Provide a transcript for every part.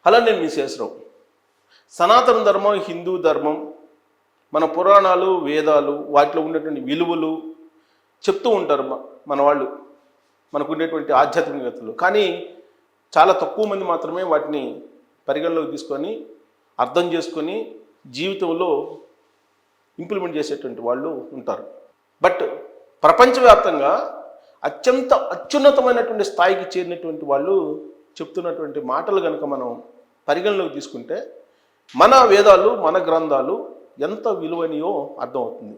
Hello, నేను మీ శేషరావు. సనాతన ధర్మం, హిందూ ధర్మం, మన పురాణాలు, వేదాలు, వాటిలో ఉన్నటువంటి విలువలు చెప్తూ ఉంటారు మన వాళ్ళు, మనకు ఉండేటువంటి ఆధ్యాత్మికతలు. కానీ చాలా తక్కువ మంది మాత్రమే వాటిని పరిగణలోకి తీసుకొని అర్థం చేసుకొని జీవితంలో ఇంప్లిమెంట్ చేసేటువంటి వాళ్ళు ఉంటారు. బట్ ప్రపంచవ్యాప్తంగా అత్యంత అత్యున్నతమైనటువంటి స్థాయికి చేరినటువంటి వాళ్ళు చెప్తున్నటువంటి మాటలు కనుక మనం పరిగణలోకి తీసుకుంటే మన వేదాలు, మన గ్రంథాలు ఎంత విలువైనయో అర్థమవుతుంది.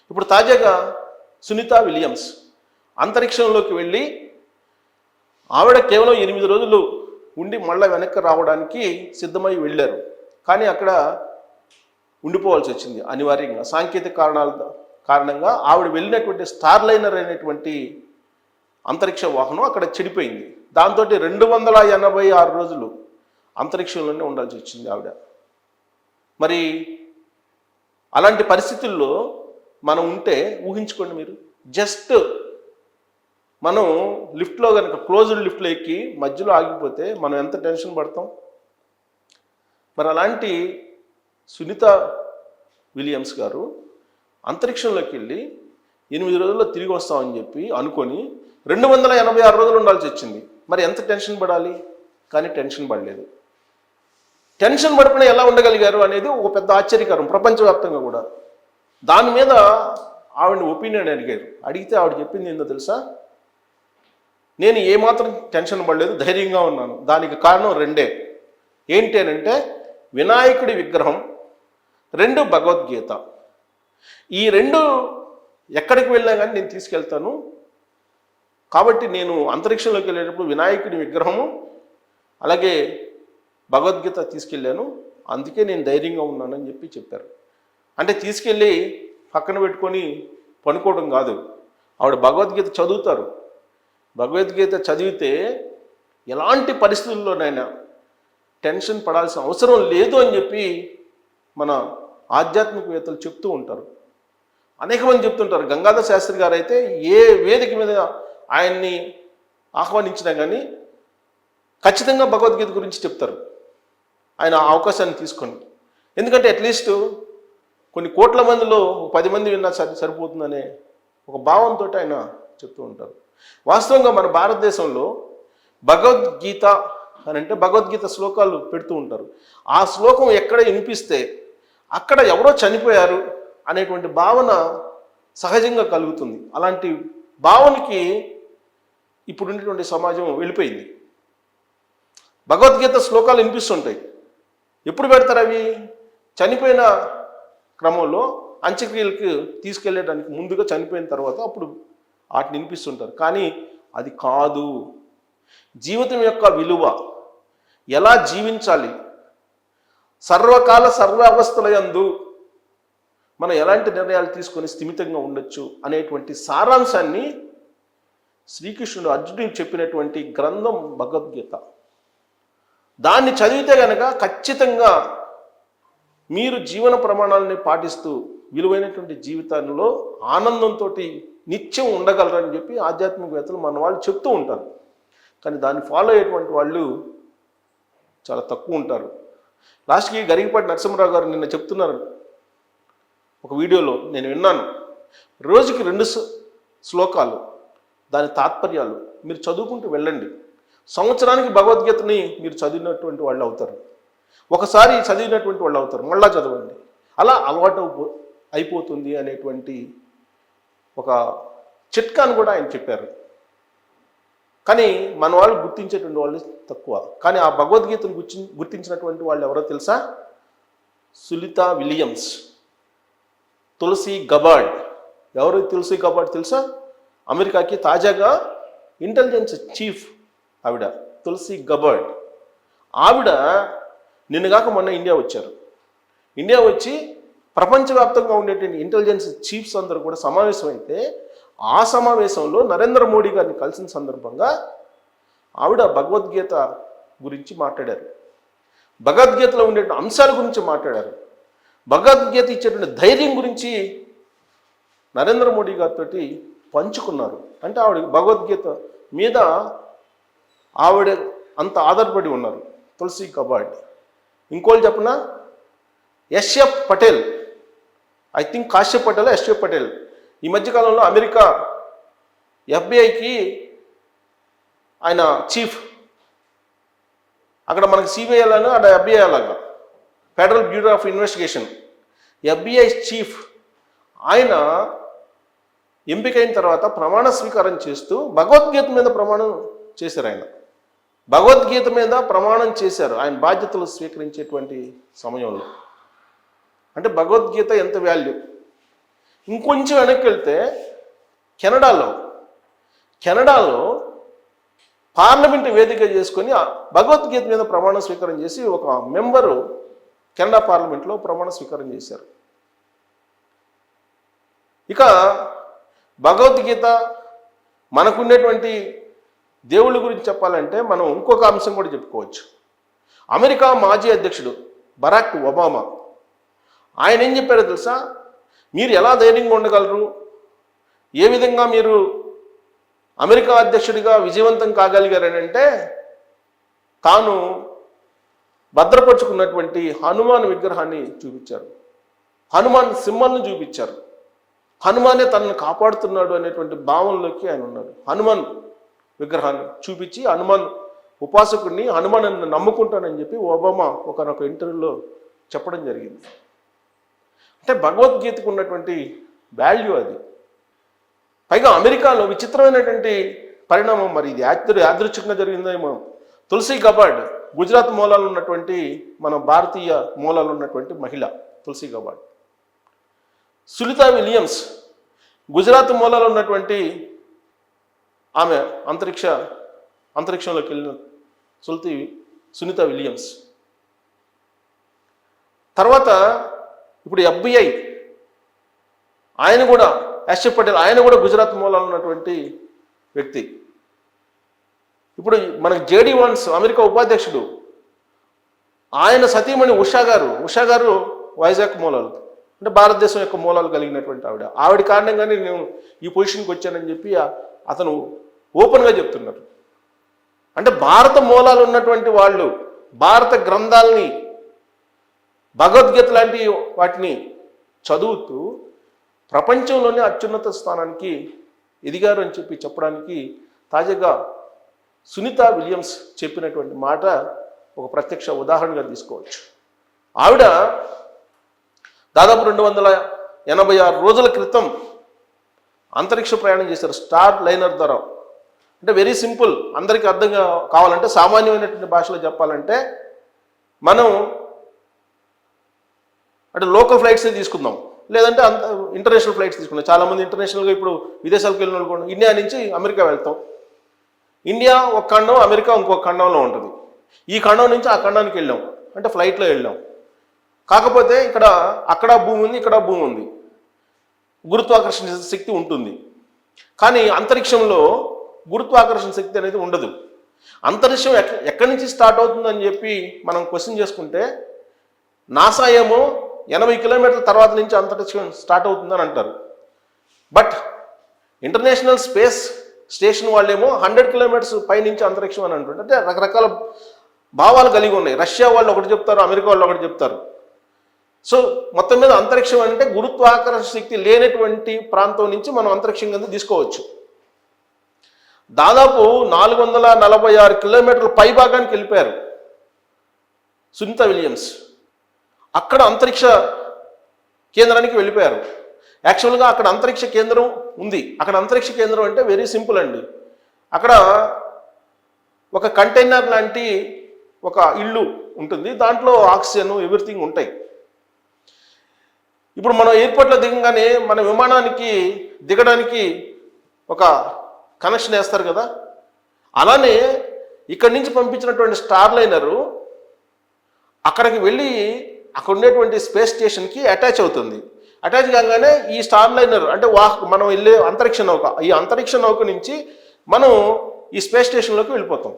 ఇప్పుడు తాజాగా సునీతా విలియమ్స్ అంతరిక్షంలోకి వెళ్ళి ఆవిడ కేవలం 8 రోజులు ఉండి మళ్ళీ వెనక్కి రావడానికి సిద్ధమై వెళ్ళారు. కానీ అక్కడ ఉండిపోవాల్సి వచ్చింది అనివార్యంగా. సాంకేతిక కారణంగా ఆవిడ వెళ్ళినటువంటి స్టార్లైనర్ అనేటువంటి అంతరిక్ష వాహనం అక్కడ చెడిపోయింది. దాంతో 286 రోజులు అంతరిక్షంలోనే ఉండాల్సి వచ్చింది ఆవిడ. మరి అలాంటి పరిస్థితుల్లో మనం ఉంటే ఊహించుకోండి మీరు. జస్ట్ మనం లిఫ్ట్లో కనుక క్లోజ్డ్ లిఫ్ట్లో ఎక్కి మధ్యలో ఆగిపోతే మనం ఎంత టెన్షన్ పడతాం. మరి అలాంటి సునీతా విలియమ్స్ గారు అంతరిక్షంలోకి వెళ్ళి 8 రోజుల్లో తిరిగి వస్తామని చెప్పి అనుకొని 286 రోజులు ఉండాల్సి వచ్చింది. మరి ఎంత టెన్షన్ పడాలి? కానీ టెన్షన్ పడలేదు. టెన్షన్ పడకుండా ఎలా ఉండగలిగారు అనేది ఒక పెద్ద ఆశ్చర్యకరం ప్రపంచవ్యాప్తంగా కూడా. దాని మీద ఆవిడని ఒపీనియన్ అడిగితే ఆవిడ చెప్పింది ఏందో తెలుసా? నేను ఏమాత్రం టెన్షన్ పడలేదు, ధైర్యంగా ఉన్నాను. దానికి కారణం 2. ఏంటి అని అంటే వినాయకుడి విగ్రహం, 2 భగవద్గీత. ఈ 2 ఎక్కడికి వెళ్ళినా కానీ నేను తీసుకెళ్తాను. కాబట్టి నేను అంతరిక్షంలోకి వెళ్ళేటప్పుడు వినాయకుడి విగ్రహము అలాగే భగవద్గీత తీసుకెళ్ళాను, అందుకే నేను ధైర్యంగా ఉన్నానని చెప్పారు. అంటే తీసుకెళ్ళి పక్కన పెట్టుకొని పనుకోవడం కాదు, ఆవిడ భగవద్గీత చదువుతారు. భగవద్గీత చదివితే ఎలాంటి పరిస్థితుల్లోనైనా టెన్షన్ పడాల్సిన అవసరం లేదు అని చెప్పి మన ఆధ్యాత్మికవేత్తలు చెప్తూ ఉంటారు. అనేక మంది చెప్తుంటారు. గంగాధర శాస్త్రి గారు అయితే ఏ వేదిక మీద ఆయన్ని ఆహ్వానించినా కానీ ఖచ్చితంగా భగవద్గీత గురించి చెప్తారు ఆయన అవకాశాన్ని తీసుకొని. ఎందుకంటే అట్లీస్ట్ కొన్ని కోట్ల మందిలో 10 మంది విన్నా సరిపోతుందనే ఒక భావంతో ఆయన చెప్తూ ఉంటారు. వాస్తవంగా మన భారతదేశంలో భగవద్గీత అని అంటే భగవద్గీత శ్లోకాలు పెడుతూ ఉంటారు. ఆ శ్లోకం ఎక్కడ వినిపిస్తే అక్కడ ఎవరో చనిపోయారు అనేటువంటి భావన సహజంగా కలుగుతుంది. అలాంటి భావనకి ఇప్పుడు ఉన్నటువంటి సమాజం వెళ్ళిపోయింది. భగవద్గీత శ్లోకాలు వినిపిస్తుంటాయి. ఎప్పుడు పెడతారు అవి? చనిపోయిన క్రమంలో అంత్యక్రియలకు తీసుకెళ్ళడానికి ముందుగా, చనిపోయిన తర్వాత అప్పుడు వాటిని వినిపిస్తుంటారు. కానీ అది కాదు. జీవితం యొక్క విలువ, ఎలా జీవించాలి, సర్వకాల సర్వ అవస్థల యందు మనం ఎలాంటి నిర్ణయాలు తీసుకొని స్థిమితంగా ఉండొచ్చు అనేటువంటి సారాంశాన్ని శ్రీకృష్ణుడు అర్జునుడికి చెప్పినటువంటి గ్రంథం భగవద్గీత. దాన్ని చదివితే కనుక ఖచ్చితంగా మీరు జీవన ప్రమాణాలని పాటిస్తూ విలువైనటువంటి జీవితంలో ఆనందంతో నిత్యం ఉండగలరని చెప్పి ఆధ్యాత్మికవేత్తలు మన వాళ్ళు చెప్తూ ఉంటారు. కానీ దాన్ని ఫాలో అయ్యేటువంటి వాళ్ళు చాలా తక్కువ ఉంటారు. లాస్ట్కి గరికపాటి నరసింహరావు గారు నిన్న చెప్తున్నారు ఒక వీడియోలో, నేను విన్నాను. రోజుకి 2 శ్లోకాలు, దాని తాత్పర్యాలు మీరు చదువుకుంటూ వెళ్ళండి. సంవత్సరానికి భగవద్గీతని మీరు చదివినటువంటి వాళ్ళు అవుతారు. ఒకసారి చదివినటువంటి వాళ్ళు అవుతారు. మళ్ళా చదవండి. అలా అలవాటు అయిపోతుంది అనేటువంటి ఒక చిట్కాను కూడా ఆయన చెప్పారు. కానీ మన వాళ్ళు గుర్తించేటువంటి వాళ్ళు తక్కువ. కానీ ఆ భగవద్గీతను గుర్తించినటువంటి వాళ్ళు ఎవరో తెలుసా? Sunita Williams, Tulsi Gabbard. ఎవరు తులసి గబార్డ్ తెలుసా? అమెరికాకి తాజాగా ఇంటెలిజెన్స్ చీఫ్ ఆవిడ తులసి గబార్డ్. ఆవిడ నిన్నగాక మొన్న ఇండియా వచ్చారు. ఇండియా వచ్చి ప్రపంచవ్యాప్తంగా ఉండేటువంటి ఇంటెలిజెన్స్ చీఫ్స్ అందరూ కూడా సమావేశం అయితే ఆ సమావేశంలో నరేంద్ర మోడీ గారిని కలిసిన సందర్భంగా ఆవిడ భగవద్గీత గురించి మాట్లాడారు. భగవద్గీతలో ఉండే అంశాల గురించి మాట్లాడారు. భగవద్గీత ఇచ్చేటువంటి ధైర్యం గురించి నరేంద్ర మోడీ గారితో పంచుకున్నారు. అంటే ఆవిడ భగవద్గీత మీద ఆవిడ అంత ఆధారపడి ఉన్నారు. Tulsi Gabbard. ఇంకోళ్ళు చెప్పనా, యశ్యప్ పటేల్, ఐ థింక్ కాశ్యప్ పటేల్, యశ్యప్ పటేల్. ఈ మధ్యకాలంలో అమెరికా FBI ఆయన చీఫ్. అక్కడ మనకి సిబిఐ లాగా, అక్కడ FBI లాగా, federal bureau of investigation, FBI chief. ఆయన ఎంపికైన తర్వాత ప్రమాణ స్వీకారం చేస్తూ భగవద్గీత మీద ప్రమాణం చేశారు. ఆయన భగవద్గీత మీద ప్రమాణం చేశారు ఆయన బాధ్యతలు స్వీకరించేటువంటి సమయంలో. అంటే భగవద్గీత ఎంత వాల్యూ. ఇంకొంచెం వెనక్కి వెళ్తే కెనడాలో పార్లమెంటు వేదిక చేసుకొని భగవద్గీత మీద ప్రమాణ స్వీకారం చేసి ఒక మెంబరు కెనడా పార్లమెంట్లో ప్రమాణ స్వీకారం చేశారు. ఇక భగవద్గీత మనకున్నటువంటి దేవుళ్ళ గురించి చెప్పాలంటే మనం ఇంకొక అంశం కూడా చెప్పుకోవచ్చు. అమెరికా మాజీ అధ్యక్షుడు బరాక్ ఒబామా, ఆయన ఏం చెప్పారో తెలుసా, మీరు ఎలా ధైర్యంగా ఉండగలరు, ఏ విధంగా మీరు అమెరికా అధ్యక్షుడిగా విజయవంతం కాగలిగారని అంటే, తాను భద్రపరుచుకున్నటువంటి హనుమాన్ విగ్రహాన్ని చూపించారు, హనుమాన్ సింబల్ని చూపించారు. హనుమానే తనను కాపాడుతున్నాడు అనేటువంటి భావంలోకి ఆయన ఉన్నారు. హనుమాన్ విగ్రహాన్ని చూపించి హనుమాన్ ఉపాసకుడిని, హనుమాన్ నమ్ముకుంటానని చెప్పి ఒబామా ఒకనొక ఇంటర్వ్యూలో చెప్పడం జరిగింది. అంటే భగవద్గీతకు ఉన్నటువంటి వాల్యూ అది. పైగా అమెరికాలో విచిత్రమైనటువంటి పరిణామం, మరి ఇది యాదృచ్ఛికంగా జరిగిందేమో. తులసి గబార్డ్ గుజరాత్ మూలాలు ఉన్నటువంటి, మన భారతీయ మూలాలు ఉన్నటువంటి మహిళ తులసి గబార్డ్. సునీత విలియమ్స్ గుజరాత్ మూలాలు ఉన్నటువంటి ఆమె, అంతరిక్షంలోకి వెళ్ళిన సునీత విలియమ్స్. తర్వాత ఇప్పుడు FBI ఆయన కూడా, యశ్యప్ పటేల్, ఆయన కూడా గుజరాత్ మూలాలు ఉన్నటువంటి వ్యక్తి. ఇప్పుడు మనకి JD వాన్స్ అమెరికా ఉపాధ్యక్షుడు, ఆయన సతీమణి ఉషా గారు వైజాగ్ మూలాలు, అంటే భారతదేశం యొక్క మూలాలు కలిగినటువంటి ఆవిడ కారణంగానే నేను ఈ పొజిషన్కి వచ్చానని చెప్పి అతను ఓపెన్గా చెప్తున్నారు. అంటే భారత మూలాలు ఉన్నటువంటి వాళ్ళు భారత గ్రంథాలని, భగవద్గీత లాంటి వాటిని చదువుతూ ప్రపంచంలోనే అత్యున్నత స్థానానికి ఎదిగారు అని చెప్పి చెప్పడానికి తాజాగా సునీత విలియమ్స్ చెప్పినటువంటి మాట ఒక ప్రత్యక్ష ఉదాహరణగా తీసుకోవచ్చు. ఆవిడ దాదాపు 286 రోజుల క్రితం అంతరిక్ష ప్రయాణం చేశారు స్టార్ లైనర్ ద్వారా. అంటే వెరీ సింపుల్, అందరికీ అర్థం కావాలంటే, సామాన్యమైనటువంటి భాషలో చెప్పాలంటే, మనం అంటే లోకల్ ఫ్లైట్సే తీసుకుందాం, లేదంటే ఇంటర్నేషనల్ ఫ్లైట్స్ తీసుకుందాం. చాలామంది ఇంటర్నేషనల్గా ఇప్పుడు విదేశాలకు వెళ్ళిన వాళ్ళు కూడా ఇండియా నుంచి అమెరికా వెళ్తాం. ఇండియా ఒక ఖండం, అమెరికా ఇంకొక ఖండంలో ఉంటుంది. ఈ ఖండం నుంచి ఆ ఖండానికి వెళ్ళాం అంటే ఫ్లైట్లో వెళ్ళాం. కాకపోతే అక్కడ భూమి ఉంది, ఇక్కడ భూమి ఉంది, గురుత్వాకర్షణ శక్తి ఉంటుంది. కానీ అంతరిక్షంలో గురుత్వాకర్షణ శక్తి అనేది ఉండదు. అంతరిక్షం ఎక్కడి నుంచి స్టార్ట్ అవుతుందని చెప్పి మనం క్వశ్చన్ చేసుకుంటే, నాసా ఏమో 80 కిలోమీటర్ల తర్వాత నుంచి అంతరిక్షం స్టార్ట్ అవుతుందని అంటారు. బట్ ఇంటర్నేషనల్ స్పేస్ స్టేషన్ వాళ్ళేమో 100 కిలోమీటర్స్ పైనుంచి అంతరిక్షం అని అంటుంటారు. అంటే రకరకాల భావాలు కలిగి ఉన్నాయి. రష్యా వాళ్ళు ఒకటి చెప్తారు, అమెరికా వాళ్ళు ఒకటి చెప్తారు. సో మొత్తం మీద అంతరిక్షం అంటే గురుత్వాకర్షణ శక్తి లేనటువంటి ప్రాంతం నుంచి మనం అంతరిక్షం కింద తీసుకోవచ్చు. దాదాపు 446 కిలోమీటర్ల పై భాగానికి వెళ్ళిపోయారు సునీత విలియమ్స్. అక్కడ అంతరిక్ష కేంద్రానికి వెళ్ళిపోయారు. యాక్చువల్గా అక్కడ అంతరిక్ష కేంద్రం ఉంది. అక్కడ అంతరిక్ష కేంద్రం అంటే వెరీ సింపుల్ అండి. అక్కడ ఒక కంటైనర్ లాంటి ఒక ఇల్లు ఉంటుంది, దాంట్లో ఆక్సిజన్ ఎవ్రీథింగ్ ఉంటాయి. ఇప్పుడు మనం ఎయిర్పోర్ట్లో దిగగానే మన విమానానికి దిగడానికి ఒక కనెక్షన్ వేస్తారు కదా, అలానే ఇక్కడి నుంచి పంపించినటువంటి స్టార్ లైనరు అక్కడికి వెళ్ళి అక్కడ ఉండేటువంటి స్పేస్ స్టేషన్కి అటాచ్ అవుతుంది. అటాచ్ కాగానే ఈ స్టార్ లైనర్ అంటే మనం వెళ్ళే అంతరిక్ష నౌక, ఈ అంతరిక్ష నౌక నుంచి మనం ఈ స్పేస్ స్టేషన్లోకి వెళ్ళిపోతాం.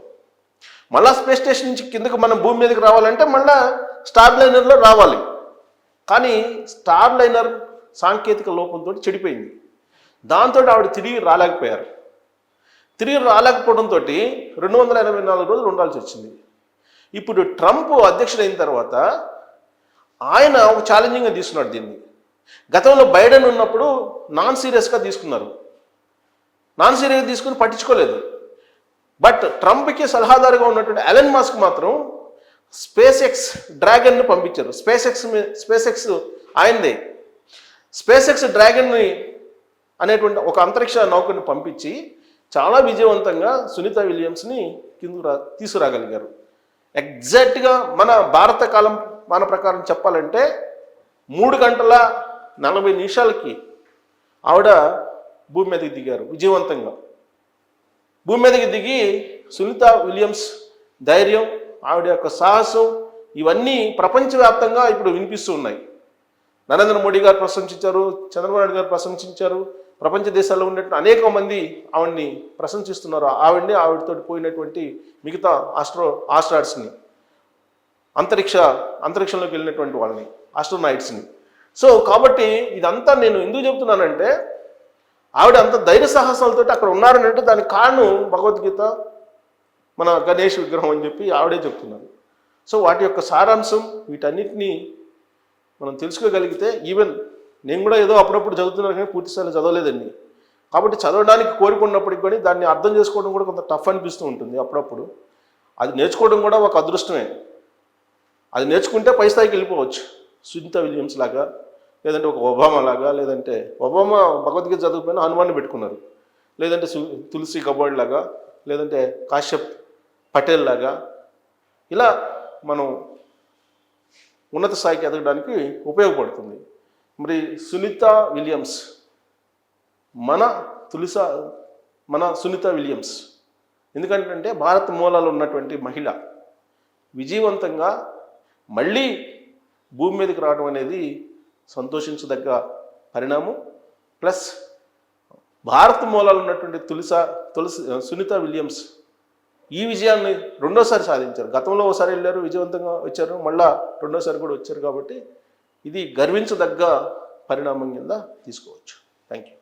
మళ్ళీ స్పేస్ స్టేషన్ నుంచి కిందకి మనం భూమి మీదకి రావాలంటే మళ్ళీ స్టార్ లైనర్లో రావాలి. కానీ స్టార్ లైనర్ సాంకేతిక లోపంతో చెడిపోయింది. దాంతో ఆవిడ తిరిగి రాలేకపోయారు. తిరిగి రాలేకపోవడంతో 284 రోజులు ఉండాల్సి వచ్చింది. ఇప్పుడు ట్రంప్ అధ్యక్షుడైన తర్వాత ఆయన ఒక ఛాలెంజింగ్గా తీసుకున్నాడు దీన్ని. గతంలో బైడెన్ ఉన్నప్పుడు నాన్ సీరియస్గా తీసుకున్నారు, నాన్ సీరియస్గా తీసుకుని పట్టించుకోలేదు. బట్ ట్రంప్కి సలహాదారుగా ఉన్నటువంటి ఎలన్ మస్క్ మాత్రం స్పేస్ ఎక్స్ డ్రాగన్ని పంపించారు. స్పేస్ ఎక్స్ ఆయనదే. స్పేస్ ఎక్స్ డ్రాగన్ని అనేటువంటి ఒక అంతరిక్ష నౌకని పంపించి చాలా విజయవంతంగా సునీత విలియమ్స్ని తీసుకురాగలిగారు. ఎగ్జాక్ట్గా మన భారత కాలమాన ప్రకారం చెప్పాలంటే 3 గంటల 40 నిమిషాలకి ఆవిడ భూమి మీదకి దిగారు విజయవంతంగా. భూమి మీదకి దిగి సునీత విలియమ్స్ ధైర్యం, ఆవిడ యొక్క సాహసం ఇవన్నీ ప్రపంచవ్యాప్తంగా ఇప్పుడు వినిపిస్తూ ఉన్నాయి. నరేంద్ర మోడీ గారు ప్రశంసించారు, చంద్రబాబు నాయుడు గారు ప్రశంసించారు, ప్రపంచ దేశాల్లో ఉన్నటువంటి అనేక మంది ఆవిడ్ని ప్రశంసిస్తున్నారు. ఆవిడతో పోయినటువంటి మిగతా ఆస్ట్రాయిడ్స్ని, అంతరిక్షంలోకి వెళ్ళినటువంటి వాళ్ళని, ఆస్ట్రోనాయిట్స్ని. సో కాబట్టి ఇదంతా నేను ఎందుకు చెప్తున్నానంటే, ఆవిడ అంత ధైర్య సాహసాలతో అక్కడ ఉన్నారనంటే దానికి కారణం భగవద్గీత, మన గణేష్ విగ్రహం అని చెప్పి ఆవిడే చెప్తున్నారు. సో వాటి యొక్క సారాంశం వీటన్నిటినీ మనం తెలుసుకోగలిగితే, ఈవెన్ నేను కూడా ఏదో అప్పుడప్పుడు చదువుతున్నాను కానీ పూర్తిస్థాయిలో చదవలేదండి. కాబట్టి చదవడానికి కోరుకున్నప్పటికి కానీ దాన్ని అర్థం చేసుకోవడం కూడా కొంత టఫ్ అనిపిస్తూ ఉంటుంది అప్పుడప్పుడు. అది నేర్చుకోవడం కూడా ఒక అదృష్టమే. అది నేర్చుకుంటే పై స్థాయికి వెళ్ళిపోవచ్చు. సునీత విలియమ్స్ లాగా, లేదంటే ఒక ఒబామా లాగా, లేదంటే ఒబామా భగవద్గీత చదువుకుని హనుమాన్ని పెట్టుకున్నారు, లేదంటే తులసి గబోర్డ్ లాగా, లేదంటే కాశ్యప్ పటేల్ లాగా. ఇలా మనం ఉన్నత స్థాయికి ఎదగడానికి ఉపయోగపడుతుంది. మరి సునీత విలియమ్స్ మన సునీత విలియమ్స్ ఎందుకంటే భారత మూలాలు ఉన్నటువంటి మహిళ విజయవంతంగా మళ్ళీ భూమి మీదకి రావడం అనేది సంతోషించదగ్గ పరిణామం. ప్లస్ భారత మూలాలు ఉన్నటువంటి సునీత విలియమ్స్ ఈ విజయాన్ని రెండోసారి సాధించారు. గతంలో ఒకసారి వెళ్ళారు, విజయవంతంగా వచ్చారు, మళ్ళా రెండోసారి కూడా వచ్చారు. కాబట్టి ఇది గర్వించదగ్గ పరిణామం కింద తీసుకోవచ్చు. Thank you.